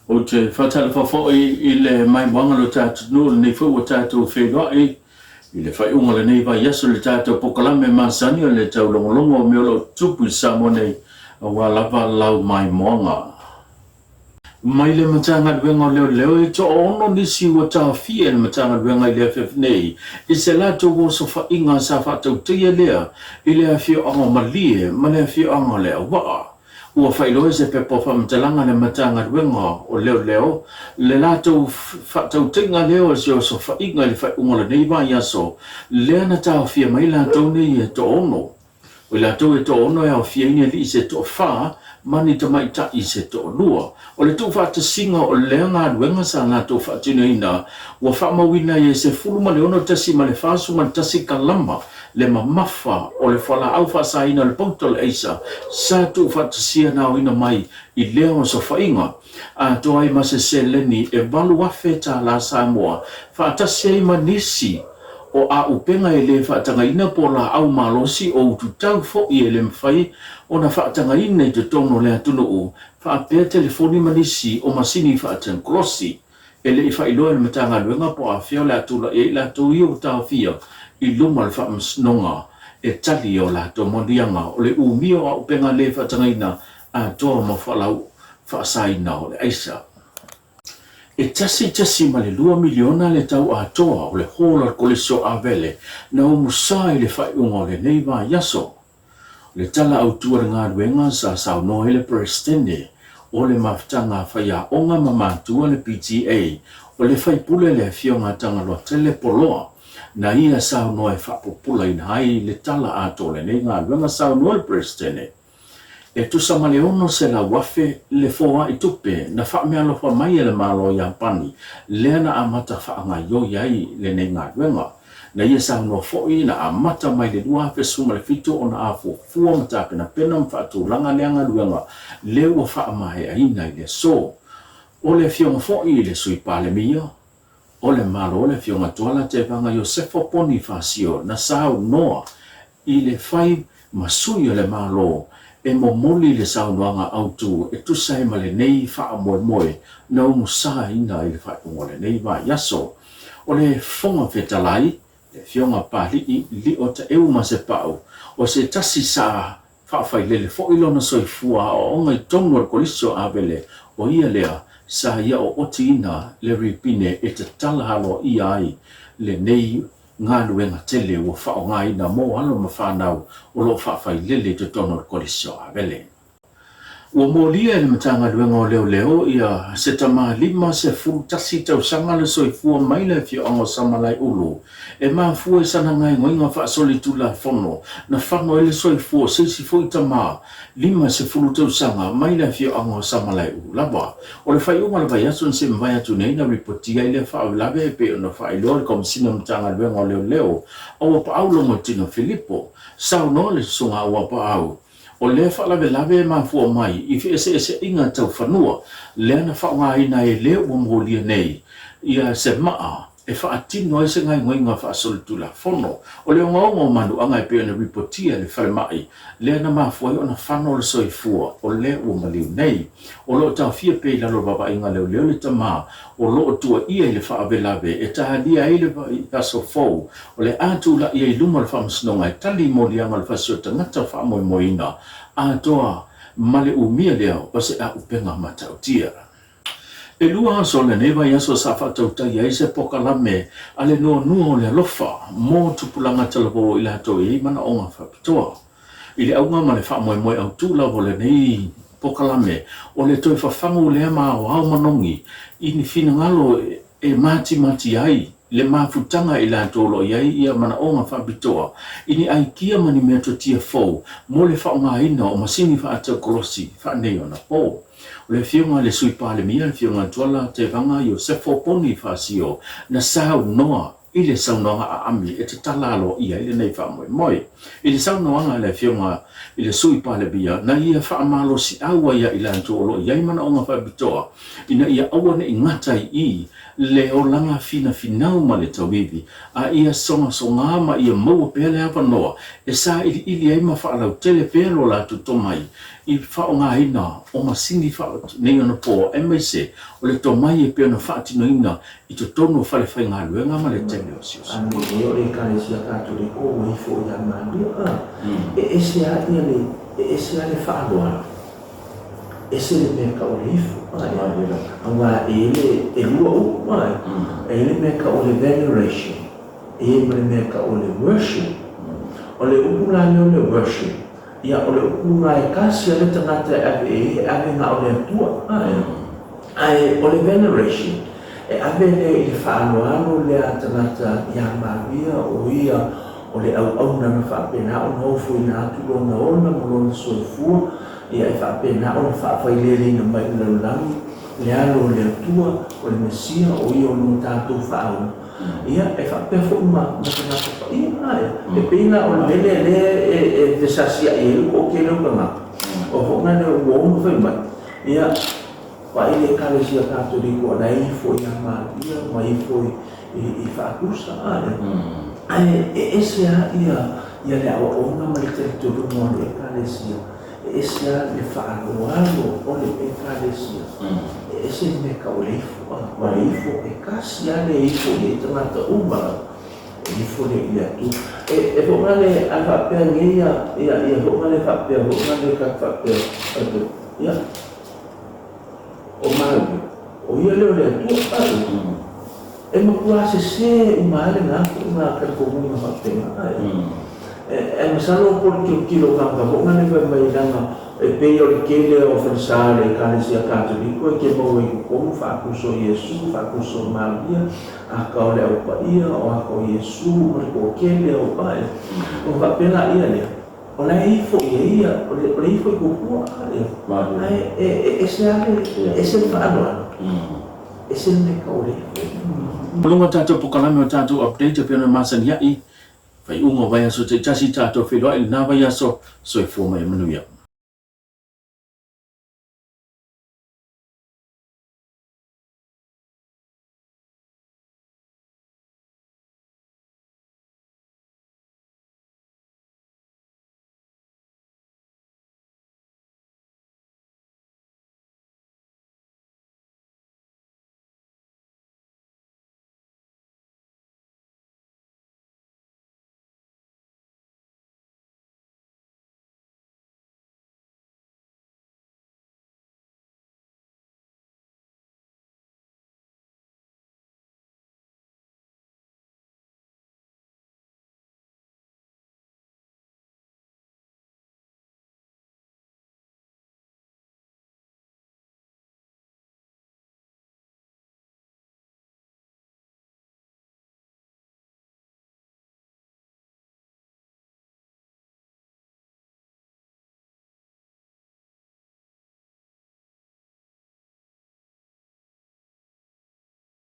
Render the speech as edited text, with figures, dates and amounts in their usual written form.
o te whatala whawhoi I le mai wanga lo tātou nua nei whau o tātou whenua I le whai unga le nei vai yaso le tātou pokalame māsani o le tau longolongo o meolo tupu I samo nei a wā lau mai moanga. Mai le matanga luenga o leo I to ono nisi ua tā fia le matanga luenga I le FF nei I se lato o so wha inga sa whatau tia lea I le awhio anga malie ma le awhio anga lea waa. Ua whailoe se pepo whamtalanga le matanga ruenga o leo le lato whatau tinga leo se o so whainga le whaiunga le neiva yaso lea na tau fia mai lato nei e to ono o lato e to ono e au fia ina li se to wha mani ta mai ta I se to lua o le tu whata singa o lea ngā ruenga sa lato whatino ina ua whamawina e se fuluma le ono tasi ma le whasu ma tasi kalama le mamafa o le whala au whasaina le pauto le eisa sa tu whatasia nao ina mai I leo so whainga a toa I mase se leni e walu wafe ta la Samoa whatasia I manisi o a upenga e le whatanga ina po la au malosi o ututau fo I ele mwhai o na whatanga ina I te tono le atunu o whapea telefoni manisi o masini whatang krosi ele I whailoa le matanga luenga po a whio le atula e la tu I o tau whio I luma le whaamsnonga e tali o la to monianga o le umio a upenga le whatangaina a toa ma whalau whaasaina o le aisa. E tasi ma le 2 miliona le tau a toa o le hola koleso a vele na umusai le whaiunga o le neiva yaso. Le tala au tua ngā ruenga sa sau noe le presidente o le maftanga whaia onga mamatua le PTA o le whaipule le fionga tanga loa tele poloa. Na ia sao noe whapopula in hai le tala ato le nei ngā ruenga sao noe presidente. E tusa male ono se la wafe le foa I tupe na whaamea lofa mai le malo I Ampani lea na amata whaanga yo iai le nei ngā ruenga. Na ia sao noa foi na amata mai le dua fe suma le fito o na afo fua matape na pena mwhatu langa leanga ruenga leo whaamae aina I le so. O le fionga foi le sui pale mia. O le malo le fionga tuala te vanga Iosefo Ponifasio na sao noa I le whai masui o le malo e momoli le sao noanga autu e tusai ma le nei wha moe na umusa ina I le whai ungo le nei wa yaso. O le fonga whetalai le fionga pali li o te eu ma se pau o se tasi sa whawhai le fo ilona soifua o onga I tonga koliso avele o ia lea sa ia o otina le ripine e te talahalo I ai le nei ngā luenga tele o whao ngā ina mō alo ma whanau o lo whawhai lele te tono kolisio a vele. Ua mōlia e le matanga luenga o leo ia se tama 5 se furu tasi tau sanga le soifua mai le fio ango samalai ulu e maa fua sana ngai ngoinga whaasoli tula fono na whango ele soifua sisi fui tama 5 se furu tau sanga mai le fio ango samalai ulu lawa. O le whai unga le vai asun se mwai atu nei na ripotia ile whao lawe e pe o na whai loa le komisina matanga luenga o leo o pa au longo tino Filipo sao no le sunga o pa au. O le whalawe ma fua mai I ese inga tau whanua lea na whaonga ina e leo o mōlia nei ia se maa e whaatino e se ngai ngoinga whaasolitula fono o leo ngaongo manu anga e peo na ripotia le whale mai lea na mafua o na whano le soifua o leo o maliu nei o loo tau fia pei lalo baba inga leo le tama o loo tua ia I le whaawelawe e tahalia e le paso fau o le atu la ia I luma le whamasnonga e tali mōlianga le whasio tangata whaamoimoina a toa male umia leo o se a upenga matautia. E lua so le neva yaso sa whatautai ai se pokalame ale no nuo le alofa mō tupulanga talabo I lato I mana o ngā whapitoa. I le aunga ma le whaamoemoe au tūla o le nei pokalame o le toi whawhangu le ama o au manongi I ni whina ngalo e mati ai le mafutanga I lato lo iai ia mana o ngā whapitoa. I ni ai kia mani mea to tia fau mo le whaonga ina o masini whaatau kolosi whanei o na pō. O le fionga le sui pale mia le fionga tuala te vanga Iosefo Ponifasio na sao noa I le saunoanga a ami e te talalo ia I le nei whamoe. I le saunoanga le fionga I le sui pale bia na ia whaamalo si aua ia I lanto olo iai mana o ngā whabitoa ina ia aua ne ingatai I le o langa fina finau ma le tawivi a ia songa ma ia maua pele hapa noa e sa ili ai ma whaalau tele pelo la tu tomai i whaonga ina o masini wha nei ana po e mai se o le to mai e pe ana whaatino ina i to tono whale whai ngā luenga ma le tele o sios. Ani e o le kalesia Katoliko o i fo ia maria e se a ia le e se a le whaaloa e se le mea ka o le ifo anga e le e lua upu mai e le mea ka o le veneration e le mea ka o le worship o le upu la leo le worship ia o le upu la e kasi a le tangata e ave nga o le atua ai o le veneration e ave le i whaanoano le a tangata ia Maria o ia o le au na whaapena o na ofu i na atu lona ona mo lona soifua ia e whaapena o na whaafaileri na mai na lulangi le alo le atua o le mesia o ia o no tātou whaau ia e whaapefo uma tangata wha ia e pina o le mele e desasia e o ke leo kanga o hongane o uomu whai mai ia pa ile Kalesia Katoliko na ifo ia Maria ma ifo i whaakusa ai ese a ia le awa onga ma le territorio mo le Kalesia ese a le whaaloalo o le Kalesia ese me ka o le ifo ma le ifo e kasi a le ifo le tangata uma ifo le ia tu e hongane a whapea ngeia ia hongane whapea hongane ka whapea ia o malu o ia leo le atua e makua se umale nga ka komu nga whapea e masalo por kilo kanga mo nga newe mai langa e pei o le kele o whansare e Kalesia Katoliko e ke mau e kukomu whaakuso Yesu whaakuso Maria a ka o le au pa ia o a ka o Yesu ma le ko kele o pae o whapea ia lea o la ifo ia o le ifo i kukua e se ale e se whaanoa e se me ka o le Malunga tātou pukalame o tātou update pe ana masani ai. Vai ungo vai aso te tasi tātou whelua i nā vai aso so e fōma e manuia.